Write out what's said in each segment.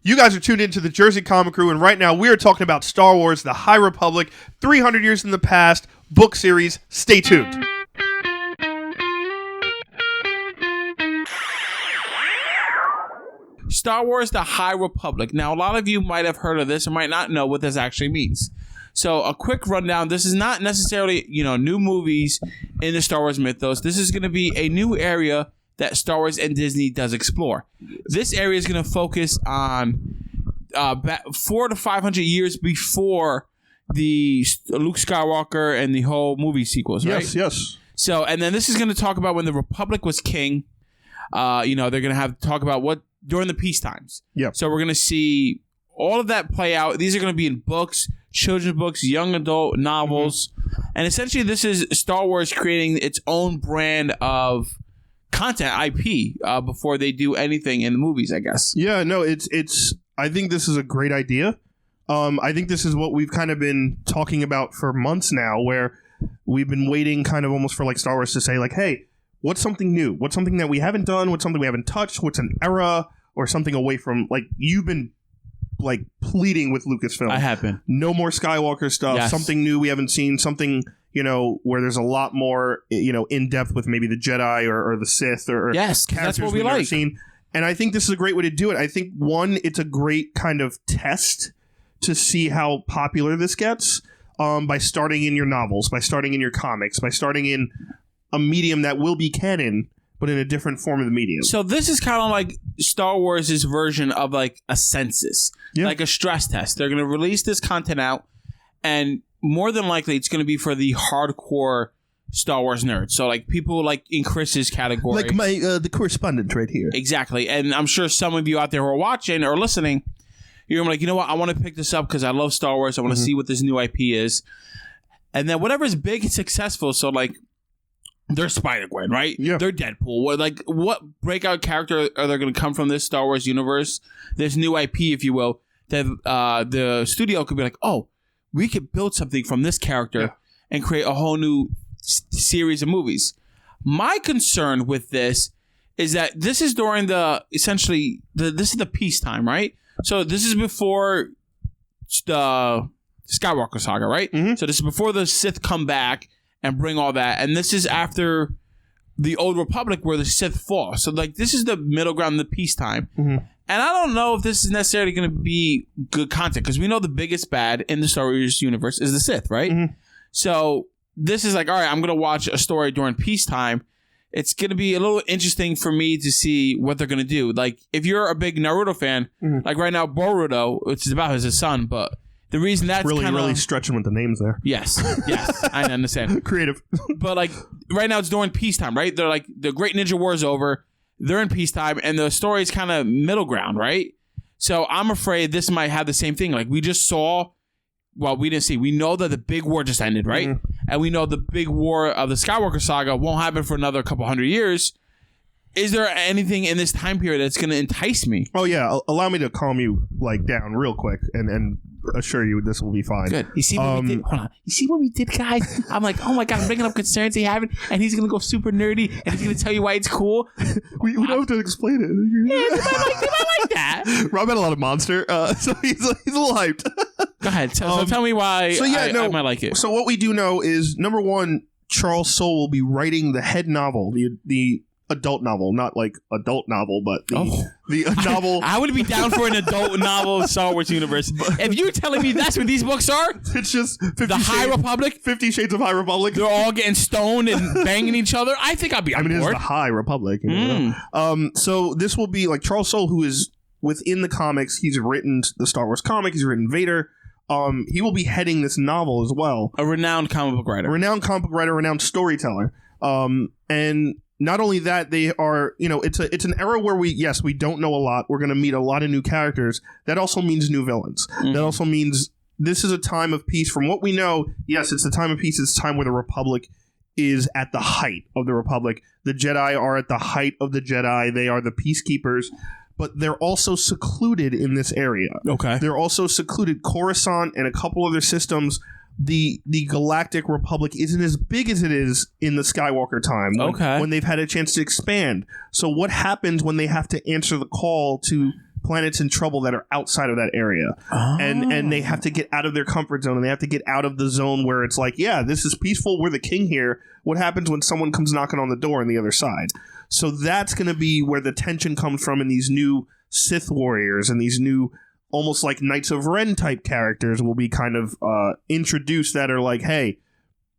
You guys are tuned into the Jersey Comic Crew, and right now we are talking about Star Wars, The High Republic, 300 years in the past, book series. Stay tuned. Star Wars, The High Republic. Now, a lot of you might have heard of this or might not know what this actually means. So, a quick rundown. This is not necessarily, new movies in the Star Wars mythos. This is going to be a new area that Star Wars and Disney does explore. This area is going to focus on 400 to 500 years before the Luke Skywalker and the whole movie sequels, right? Yes. So, and then this is going to talk about when the Republic was king. They're going to have to talk about what during the peace times. Yeah. So we're going to see all of that play out. These are going to be in books, children's books, young adult novels. Mm-hmm. And essentially this is Star Wars creating its own brand of content, IP, before they do anything in the movies, I guess. Yeah, no, it's. I think this is a great idea. I think this is what we've kind of been talking about for months now, where we've been waiting kind of almost for like Star Wars to say like, hey, what's something new? What's something that we haven't done? What's something we haven't touched? What's an era or something away from, like, you've been like pleading with Lucasfilm. I have been. No more Skywalker stuff. Yes. Something new we haven't seen. Something, where there's a lot more, in depth with maybe the Jedi or the Sith or yes, characters that's what we we've never like. seen. And I think this is a great way to do it. I think, one, it's a great kind of test to see how popular this gets by starting in your novels, by starting in your comics, by starting in a medium that will be canon, but in a different form of the medium. So this is kind of like Star Wars' version of like a census, like a stress test. They're going to release this content out, and more than likely it's going to be for the hardcore Star Wars nerds. So like people like in Chris's category. Like the correspondent right here. Exactly. And I'm sure some of you out there who are watching or listening, you're gonna be like, you know what? I want to pick this up because I love Star Wars. I want to see what this new IP is. And then whatever is big and successful, so like they're Spider-Gwen, right? Yeah. They're Deadpool. What breakout character are they going to come from this Star Wars universe? This new IP, if you will, that the studio could be like, oh, we could build something from this character and create a whole new series of movies. My concern with this is that this is during this is the peacetime, right? So this is before the Skywalker saga, right? Mm-hmm. So this is before the Sith come back and bring all that, and this is after the Old Republic where the Sith fall. So like this is the middle ground, the peacetime. Mm-hmm. And I don't know if this is necessarily going to be good content because we know the biggest bad in the Star Wars universe is the Sith, right? Mm-hmm. So this is like, all right, I'm going to watch a story during peacetime. It's going to be a little interesting for me to see what they're going to do. Like if you're a big Naruto fan, like right now Boruto, which is about his son, but the reason that's really stretching with the names there. Yes, I understand. Creative. But like right now it's during peacetime, right? They're like the Great Ninja War is over. They're in peacetime and the story is kind of middle ground, right? So I'm afraid this might have the same thing. Like we just saw, well, we didn't see. We know that the big war just ended, right? Mm-hmm. And we know the big war of the Skywalker saga won't happen for another couple hundred years. Is there anything in this time period that's going to entice me? Oh, yeah. Allow me to calm you down real quick and assure you this will be fine. Good. You see what we did? Hold on. You see what we did, guys? I'm like, oh my God, I'm bringing up concerns they haven't, and he's going to go super nerdy, and he's going to tell you why it's cool. we don't have to explain it. Yeah, they might like that. Rob had a lot of Monster, so he's a little hyped. Go ahead. Tell me why I might like it. So what we do know is, number one, Charles Soule will be writing the head novel, the adult novel, not like adult novel, but the novel. I would be down for an adult novel Star Wars universe. If you're telling me that's what these books are, it's just High Republic, 50 Shades of High Republic. They're all getting stoned and banging each other. I think I'd be on board. It is the High Republic. So this will be like Charles Soule, who is within the comics. He's written the Star Wars comic. He's written Vader. He will be heading this novel as well. A renowned comic book writer. Renowned storyteller. And not only that, they are, it's an era where we don't know a lot. We're going to meet a lot of new characters. That also means new villains. Mm-hmm. That also means this is a time of peace. From what we know, yes, it's a time of peace. It's a time where the Republic is at the height of the Republic. The Jedi are at the height of the Jedi. They are the peacekeepers. But they're also secluded in this area. Okay. They're also secluded. Coruscant and a couple other systems. The Galactic Republic isn't as big as it is in the Skywalker time. When they've had a chance to expand. So what happens when they have to answer the call to planets in trouble that are outside of that area. And they have to get out of their comfort zone, and they have to get out of the zone where it's like, yeah, this is peaceful, we're the king here. What happens when someone comes knocking on the door on the other side? So that's going to be where the tension comes from in these new Sith warriors and these new almost like Knights of Ren type characters will be kind of introduced that are like, hey,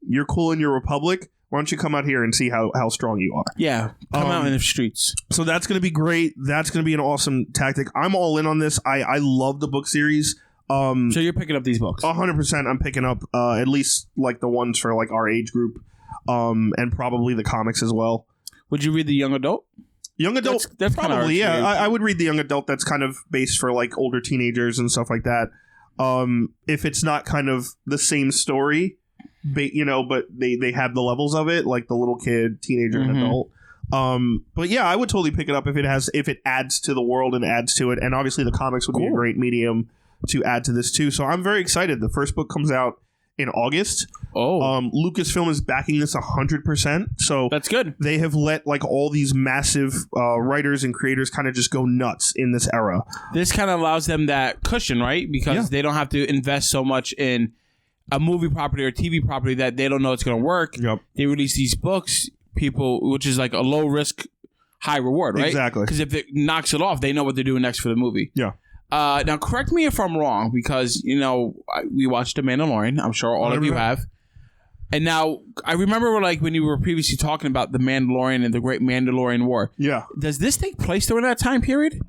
you're cool in your republic. Why don't you come out here and see how strong you are? Yeah, come out in the streets. So that's going to be great. That's going to be an awesome tactic. I'm all in on this. I love the book series. So you're picking up these books? 100%. I'm picking up at least like the ones for like our age group, and probably the comics as well. Would you read the young adult? Young adult, that's probably, yeah. I would read the young adult. That's kind of based for like older teenagers and stuff like that. If it's not kind of the same story, but they have the levels of it, like the little kid, teenager, and adult. But yeah, I would totally pick it up if it adds to the world and adds to it. And obviously the comics would be a great medium to add to this too. So I'm very excited. The first book comes out in August. Lucasfilm is backing this 100%. So that's good. They have let like all these massive writers and creators kind of just go nuts in this era. This kind of allows them that cushion, right? Because they don't have to invest so much in a movie property or TV property that they don't know it's going to work. Yep. They release these books, which is like a low risk, high reward, right? Exactly. Because if it knocks it off, they know what they're doing next for the movie. Yeah. Now, correct me if I'm wrong, because, we watched The Mandalorian. I'm sure all of you have. And now, I remember like when you were previously talking about The Mandalorian and the Great Mandalorian War. Yeah. Does this take place during that time period?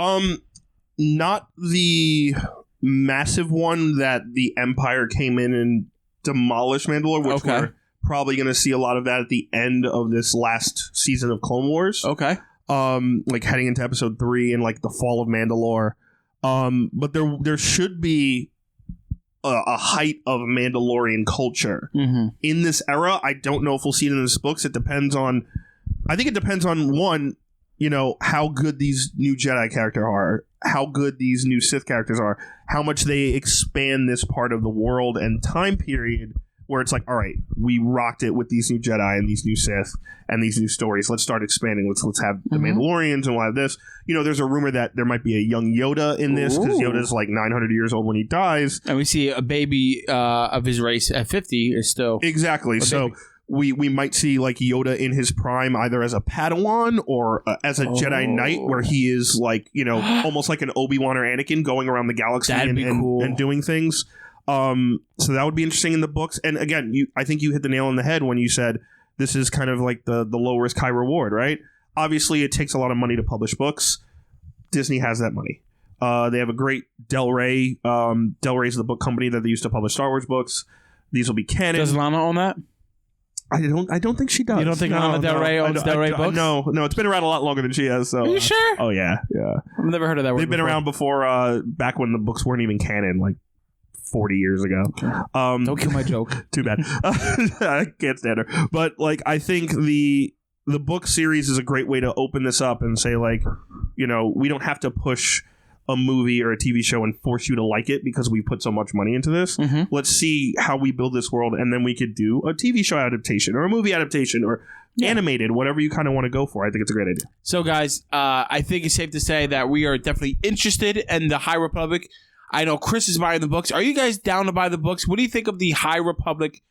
Not the massive one that the Empire came in and demolished Mandalore, which we're probably going to see a lot of that at the end of this last season of Clone Wars. Okay. Like heading into episode 3 and like the fall of Mandalore. But there should be a height of Mandalorian culture in this era. I don't know if we'll see it in this books. I think it depends on one, how good these new Jedi characters are, how good these new Sith characters are, how much they expand this part of the world and time period where it's like, all right, we rocked it with these new Jedi and these new Sith and these new stories. Let's start expanding. Let's have the Mandalorians and we'll have this. There's a rumor that there might be a young Yoda in this because Yoda's like 900 years old when he dies. And we see a baby of his race at 50 is still... Exactly. So we might see like Yoda in his prime either as a Padawan or as a Jedi Knight where he is like, almost like an Obi-Wan or Anakin going around the galaxy and doing things. So that would be interesting in the books. And again, I think you hit the nail on the head when you said this is kind of like the low risk, high reward, right? Obviously, it takes a lot of money to publish books. Disney has that money. They have a great Del Rey. Del Rey's the book company that they used to publish Star Wars books. These will be canon. Does Lana own that? I don't think she does. You don't think Lana Del Rey owns Del Rey books? No, it's been around a lot longer than she has. So, are you sure? Oh yeah. I've never heard of that word. They've been around before, back when the books weren't even canon, like 40 years ago. Okay. Don't kill my joke. Too bad. I can't stand her. But like, I think the book series is a great way to open this up and say like, we don't have to push a movie or a TV show and force you to like it because we put so much money into this. Let's see how we build this world, and then we could do a TV show adaptation or a movie adaptation or animated, whatever you kind of want to go for. I think it's a great idea. So guys, I think it's safe to say that we are definitely interested in the High Republic. I know Chris is buying the books. Are you guys down to buy the books? What do you think of the High Republic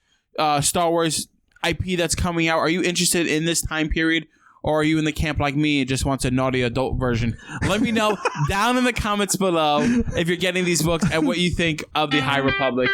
Star Wars IP that's coming out? Are you interested in this time period? Or are you in the camp like me and just wants a naughty adult version? Let me know down in the comments below if you're getting these books and what you think of the High Republic.